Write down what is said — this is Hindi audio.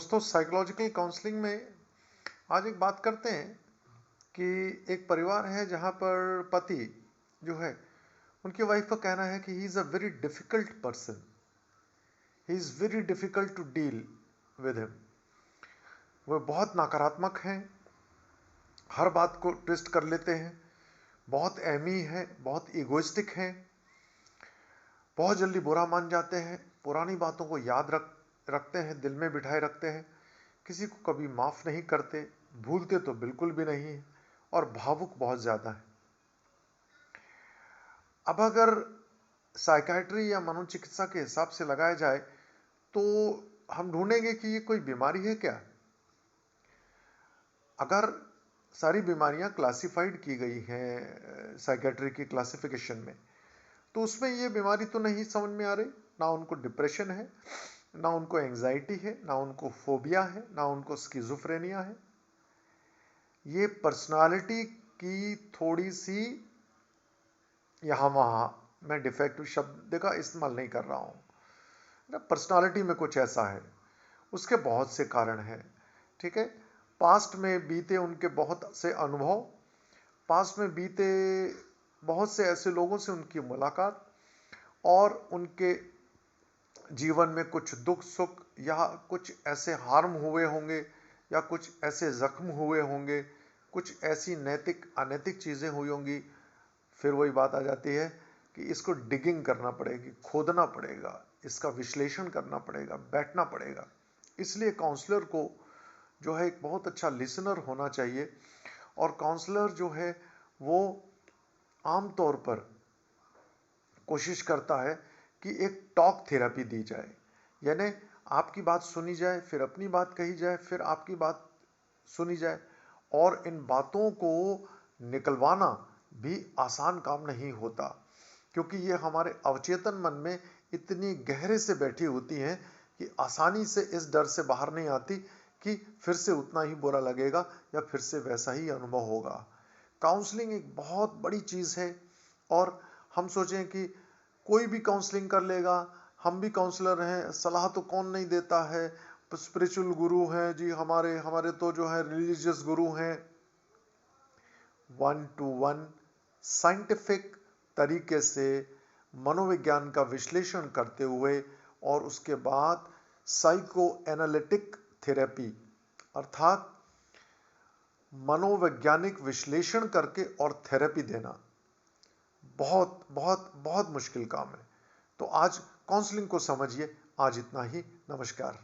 दोस्तों, साइकोलॉजिकल काउंसलिंग में आज एक बात करते हैं कि एक परिवार है जहाँ पर पति जो है, उनकी वाइफ का कहना है कि he is a very difficult person, he is very difficult to deal with him. वह बहुत नकारात्मक हैं, हर बात को ट्विस्ट कर लेते हैं, बहुत अहमी है, बहुत ईगोइस्टिक हैं, बहुत जल्दी बुरा मान जाते हैं, पुरानी बातों को याद रखते हैं, दिल में बिठाए रखते हैं, किसी को कभी माफ़ नहीं करते, भूलते तो बिल्कुल भी नहीं है और भावुक बहुत ज़्यादा है। अब अगर साइकाइट्री या मनोचिकित्सा के हिसाब से लगाया जाए तो हम ढूंढेंगे कि ये कोई बीमारी है क्या। अगर सारी बीमारियां क्लासिफाइड की गई हैं साइकाइट्री की क्लासिफिकेशन में, तो उसमें ये बीमारी तो नहीं समझ में आ रही। ना उनको डिप्रेशन है, ना उनको एंजाइटी है, ना उनको फोबिया है, ना उनको स्किज़ोफ्रेनिया है। ये पर्सनालिटी की थोड़ी सी यहाँ वहाँ, मैं डिफेक्टिव शब्द का इस्तेमाल नहीं कर रहा हूँ ना, पर्सनालिटी में कुछ ऐसा है। उसके बहुत से कारण हैं, ठीक है। पास्ट में बीते उनके बहुत से अनुभव, पास्ट में बीते बहुत से ऐसे लोगों से उनकी मुलाकात, और उनके जीवन में कुछ दुख सुख या कुछ ऐसे हार्म हुए होंगे या कुछ ऐसे जख्म हुए होंगे, कुछ ऐसी नैतिक अनैतिक चीज़ें हुई होंगी। फिर वही बात आ जाती है कि इसको डिगिंग करना पड़ेगी, खोदना पड़ेगा, इसका विश्लेषण करना पड़ेगा, बैठना पड़ेगा। इसलिए काउंसलर को जो है एक बहुत अच्छा लिसनर होना चाहिए। और काउंसलर जो है वो आमतौर पर कोशिश करता है कि एक टॉक थेरेपी दी जाए, यानी आपकी बात सुनी जाए, फिर अपनी बात कही जाए, फिर आपकी बात सुनी जाए। और इन बातों को निकलवाना भी आसान काम नहीं होता, क्योंकि ये हमारे अवचेतन मन में इतनी गहरे से बैठी होती हैं कि आसानी से इस डर से बाहर नहीं आती कि फिर से उतना ही बुरा लगेगा या फिर से वैसा ही अनुभव होगा। काउंसलिंग एक बहुत बड़ी चीज़ है, और हम सोचें कि कोई भी काउंसलिंग कर लेगा, हम भी काउंसलर हैं, सलाह तो कौन नहीं देता है, स्पिरिचुअल गुरु हैं जी, हमारे हमारे तो जो है रिलीजियस गुरु हैं। 1-to-1 साइंटिफिक तरीके से मनोविज्ञान का विश्लेषण करते हुए और उसके बाद साइको एनालिटिक थेरेपी अर्थात मनोवैज्ञानिक विश्लेषण करके और थेरेपी देना बहुत बहुत बहुत मुश्किल काम है। तो आज काउंसलिंग को समझिए। आज इतना ही। नमस्कार।